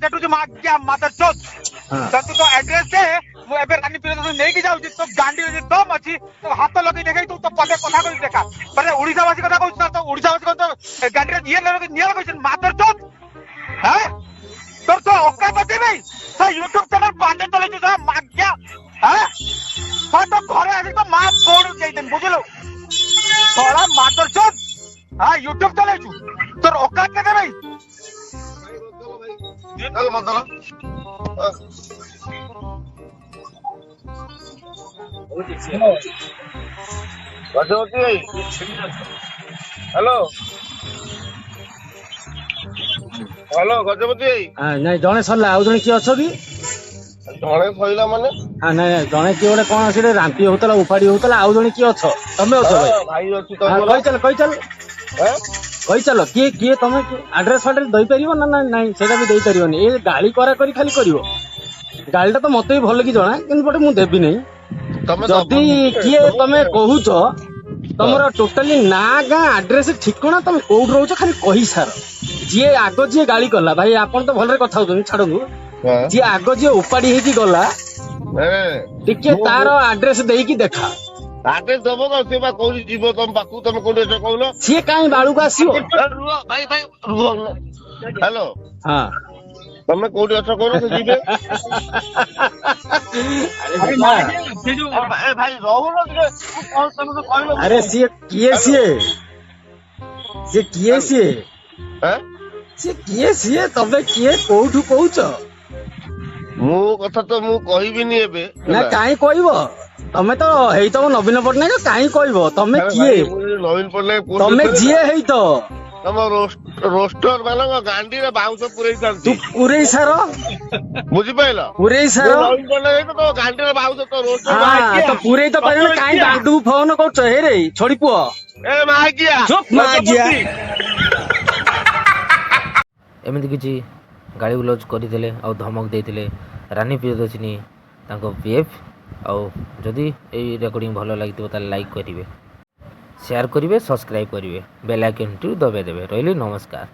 चटुची माग्या मातर चोत तू तो एड्रेस दे मु एबे रानी पिरो तो नेकी जाउची तो गांडी रे दम अछि तो हाथ लगे देखाई तू तो पदे कथा कहि देखा माने ओडिसा वासी कथा कहू तो ओडिसा वासी को तो गांडी रे ये लगे निया कहछन मातर चोत हैं तोर तो ओका बते भाई तो YouTube चैनल बांधे चले तू माग्या हैं तो घरे आसी तो मा फोड़ दे देन बुझलो थोड़ा मातर चोत हां YouTube चले तू तोर ओका के दे भाई चल मतलब गजवती भाई हेलो हेलो गजपति भाई ନାଇଁ ଜଣେ ସରିଲା ଆଉ ଜଣେ କିଏ ଅଛ କି? ଜଣେ ସଇଲା ମାନେ ନାଇଁ ଜଣେ କିଏ ଗୋଟେ କଣ ସେଠି ରାମ୍ପି ହଉଥିଲା ଉପାଡି ହଉଥିଲା ଆଉ ଜଣେ କିଏ ଅଛ ତମେ ଅଛ ଭାଇ ଅଛି କହିଚାଲ କିଏ କିଏ ତମେ ଆଡ୍ରେସ ଫାଡ୍ରେସ ଦେଇପାରିବ ନା ନାଇଁ ସେଇଟା ବି ଦେଇପାରିବନି ଏ ଗାଳି କରା କରି ଖାଲି କରିବ ଗାଳିଟା ତ ମତେ ବି ଭଲ କି ଜଣା କିନ୍ତୁ ଗୋଟେ ମୁଁ ଦେବି ନାହିଁ ଯଦି କିଏ ତମେ କହୁଛ ତମର ଟୋଟାଲି ନା ଗାଁ ଆଡ୍ରେସ ଠିକଣା ତମେ କୋଉଠି ରହୁଛ ଖାଲି କହିସାର ଯିଏ ଆଗ ଯିଏ ଗାଳି କଲା ଭାଇ ଆପଣ ତ ଭଲରେ କଥା ହଉଛନ୍ତି ଛାଡନ୍ତୁ ଯିଏ ଆଗ ଯିଏ ଉପାଡି ହେଇକି ଗଲା ଟିକେ ତାର ଆଡ୍ରେସ ଦେଇକି ଦେଖା ଆଡ୍ରେସ ଦବ ତ ସେ ବା କହୁଛି ଯିବ ତମ ପାଖକୁ ତମେ କୋଉଠି ଅଛ କହୁନ ସିଏ କାହିଁ ବାଳୁକୁ ଆସିବ ଭାଇ ହ୍ୟାଲୋ ହଁ ତମେ କୋଉଠି ଅଛ କହୁନ ସେ ଯିବେ ଭାଇ ରହୁନ ଟିକେ ତମେ ତ କହିଲ ଆରେ ସିଏ କିଏ ସିଏ ତମେ କିଏ କୋଉଠୁ କହୁଛ ମୋ କଥା ତ ମୁଁ କହିବିନି ଏବେ ନା କାହିଁ କହିବ ତମେ ତ ହେଇତବ ନବୀନ ପଟ୍ଟନାୟକ କାହିଁ କହିବ ତମେ କିଏ ନବୀନ ପଟ୍ଟନାୟକ ତମେ ଯିଏ ହେଇତ ତମ ରୋଷ୍ଟର ମାନଙ୍କ ଗାଣ୍ଡିରେ ବାଉଁଶ ପୁରେଇଥାନ୍ତି ତୁ ପୁରେଇ ସାର ବୁଝିପାରିଲ ପୁରେଇ ସାର ନବୀନ ପଟ୍ଟନାୟକ ତମ ଗାଣ୍ଡିରେ ବାଉଁଶ ତ ରୋଷ୍ଟର ତ ପୁରେଇ ତ ପାରିବ କାହିଁ ଦାଣ୍ଡକୁ ଫୋନ କରୁଛ ହେରେ ଛୋଡି ପୁଅ ଏ ମାଗିଆ ଏମିତି କିଛି ଗାଳି ଗୁଲଜ କରିଥିଲେ ଆଉ ଧମକ ଦେଇଥିଲେ ରାନୀ ପ୍ରିୟଦର୍ଶିନୀ ତାଙ୍କ ପିଏଫ୍ ଆଉ ଯଦି ଏଇ ରେକର୍ଡ଼ିଂ ଭଲ ଲାଗିଥିବ ତାହେଲେ ଲାଇକ୍ କରିବେ ସେୟାର କରିବେ ସବସ୍କ୍ରାଇବ୍ କରିବେ ବେଲ୍ ଆଇକନ୍ଟି ଦବାଇ ଦେବେ ରହିଲି ନମସ୍କାର।